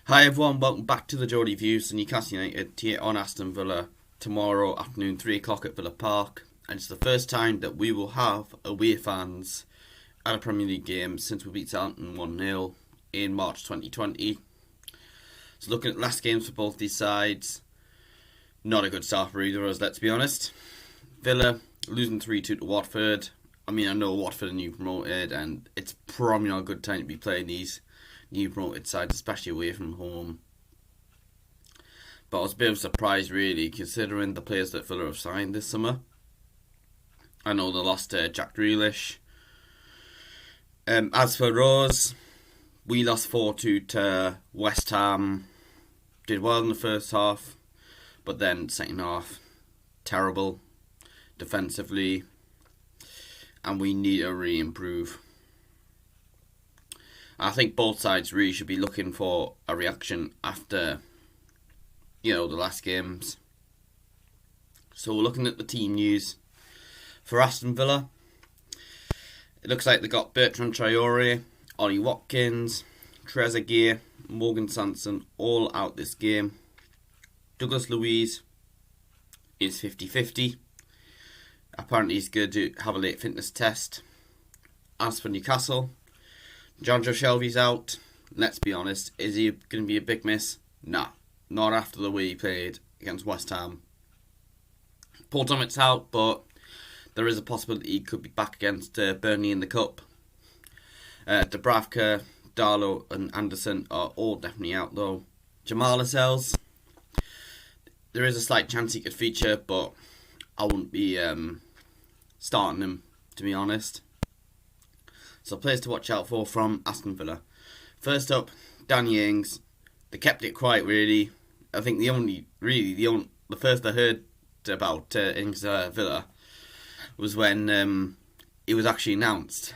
Hi everyone, welcome back to the Geordie Views. The Newcastle United here on Aston Villa tomorrow afternoon, 3 o'clock at Villa Park. And it's the first time that we will have away fans at a Premier League game since we beat Southampton 1-0 in March 2020. So looking at last games for both these sides, not a good start for either of us, let's be honest. Villa losing 3-2 to Watford. I know Watford are new promoted and it's probably not a good time to be playing these new promoted sides, especially away from home. But I was a bit of a surprise, really, considering the players that Villa have signed this summer. I know they lost Jack Grealish. As for Rose, we lost 4-2 to West Ham. Did well in the first half, but then second half, terrible defensively, and we need to re-improve. I think both sides really should be looking for a reaction after, the last games. So we're looking at the team news for Aston Villa. It looks like they got Bertrand Traore, Ollie Watkins, Trezeguet, Morgan Sanson all out this game. Douglas Luiz is 50-50. Apparently he's going to have a late fitness test. As for Newcastle, Jonjo Shelvey's out. Let's be honest, is he going to be a big miss? Nah, not after the way he played against West Ham. Paul Dummett's out, but there is a possibility he could be back against Burnley in the Cup. Dubravka, Darlow and Anderson are all definitely out though. Jamal Lascelles, there is a slight chance he could feature, but I wouldn't be starting him, to be honest. So players to watch out for from Aston Villa. First up, Danny Ings. They kept it quiet, really. I think the first I heard about Ings Villa was when it was actually announced.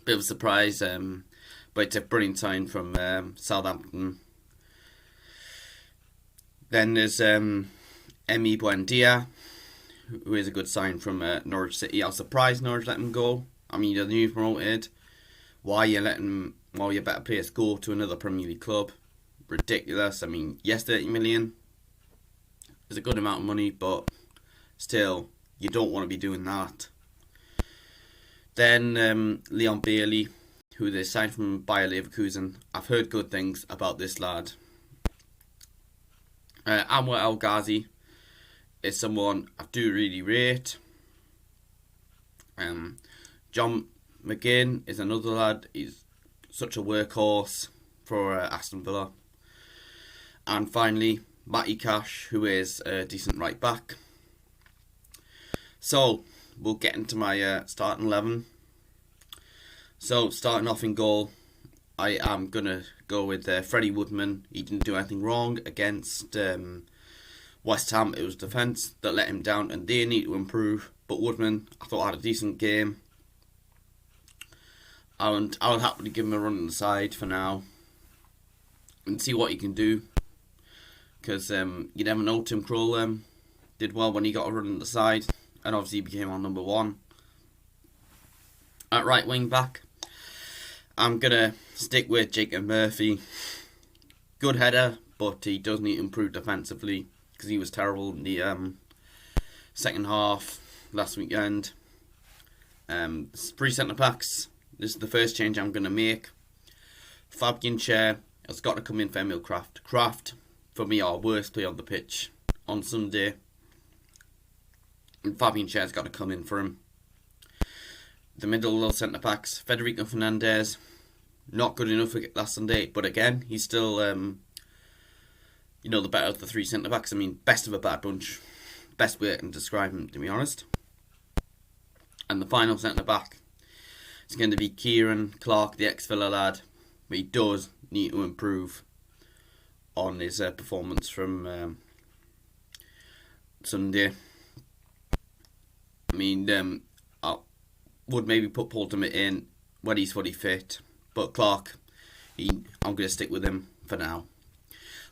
Bit of a surprise, but it's a brilliant sign from Southampton. Then there's Emi Buendia, who is a good sign from Norwich City. I was surprised Norwich let him go. They're new promoted. Why are you letting all your better players go to another Premier League club? Ridiculous. Yes, 30 million is a good amount of money, but still, you don't want to be doing that. Then Leon Bailey, who they signed from Bayer Leverkusen. I've heard good things about this lad. Anwar El Ghazi is someone I do really rate. John McGinn is another lad. He's such a workhorse for Aston Villa. And finally, Matty Cash, who is a decent right back. So, we'll get into my starting 11. So, starting off in goal, I am going to go with Freddie Woodman. He didn't do anything wrong against West Ham. It was defence that let him down, and they need to improve. But Woodman, I thought, had a decent game. And I'll happily give him a run on the side for now and see what he can do. Because you never know, Tim Krul did well when he got a run on the side, and obviously became our number one. At right wing back, I'm going to stick with Jacob Murphy. Good header, but he does need to improve defensively because he was terrible in the second half last weekend. 3 centre-backs. This is the first change I'm going to make. Fabian Schär has got to come in for Emil Kraft. Kraft, for me, our worst player on the pitch on Sunday. And Fabian Schär's got to come in for him. The middle of centre-backs, Federico Fernandez, not good enough for last Sunday, but again, he's still, the better of the 3 centre-backs. Best of a bad bunch. Best way I can describe him, to be honest. And the final centre-back, it's going to be Kieran Clark, the ex-Villa lad. But he does need to improve on his performance from Sunday. I would maybe put Paul Dummett in when he's fully fit. But Clark, I'm going to stick with him for now.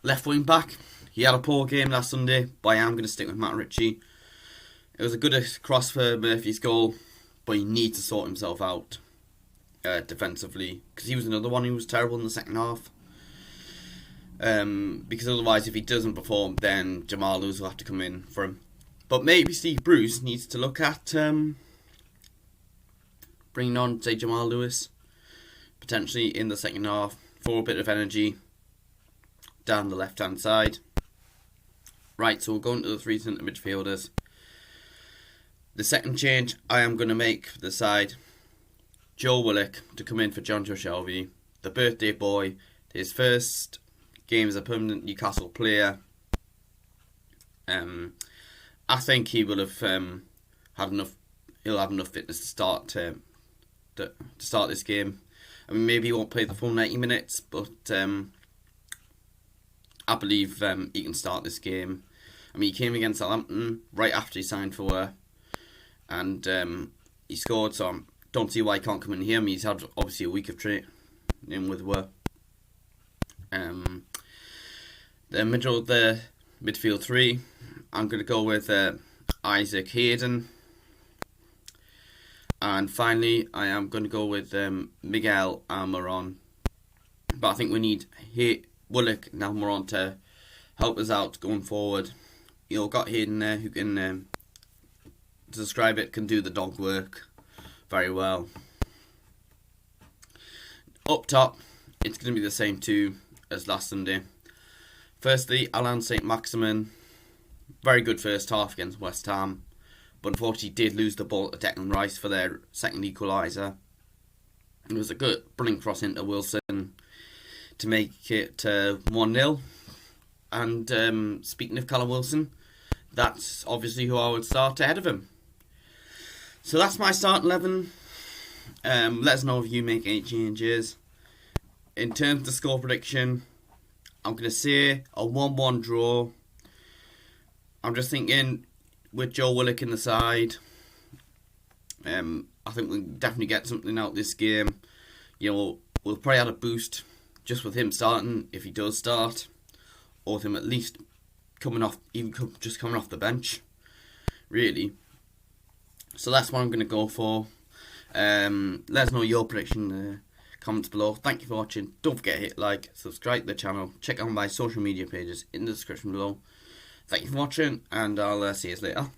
Left wing back, he had a poor game last Sunday, but I am going to stick with Matt Ritchie. It was a good cross for Murphy's goal, but he needs to sort himself out defensively, because he was another one who was terrible in the second half. because otherwise, if he doesn't perform, then Jamal Lewis will have to come in for him. But maybe Steve Bruce needs to look at bringing on, say, Jamal Lewis, potentially in the second half, for a bit of energy down the left-hand side. Right, so we're going to the three centre midfielders. The second change I am going to make for the side, Joe Willock to come in for John Joe Shelby, the birthday boy, his first game as a permanent Newcastle player. I think he will have had enough. He'll have enough fitness to start this game. I mean, maybe he won't play the full 90 minutes, but I believe he can start this game. I mean, he came against Southampton right after he signed for and he scored, so I don't see why he can't come in here. I mean, he's had obviously a week of training with the middle of the midfield three, I'm going to go with Isaac Hayden. And finally, I am going to go with Miguel Almiron. But I think we need Willock and Almiron to help us out going forward. You know, got Hayden there who can, to describe it, can do the dog work very well. Up top, it's going to be the same two as last Sunday. Firstly, Alain Saint-Maximin. Very good first half against West Ham, but unfortunately did lose the ball to Declan Rice for their second equaliser. It was a good, brilliant cross into Wilson to make it 1-0. And speaking of Callum Wilson, that's obviously who I would start ahead of him. So that's my start 11. Let us know if you make any changes. In terms of the score prediction, I'm going to say a 1-1 draw. I'm just thinking with Joe Willock in the side, I think we'll definitely get something out of this game. You know, we'll probably add a boost just with him starting, if he does start, or with him at least coming off the bench, really. So that's what I'm going to go for. Let us know your prediction in the comments below. Thank you for watching. Don't forget to hit like, subscribe to the channel, check out my social media pages in the description below. Thank you for watching, and I'll see you later.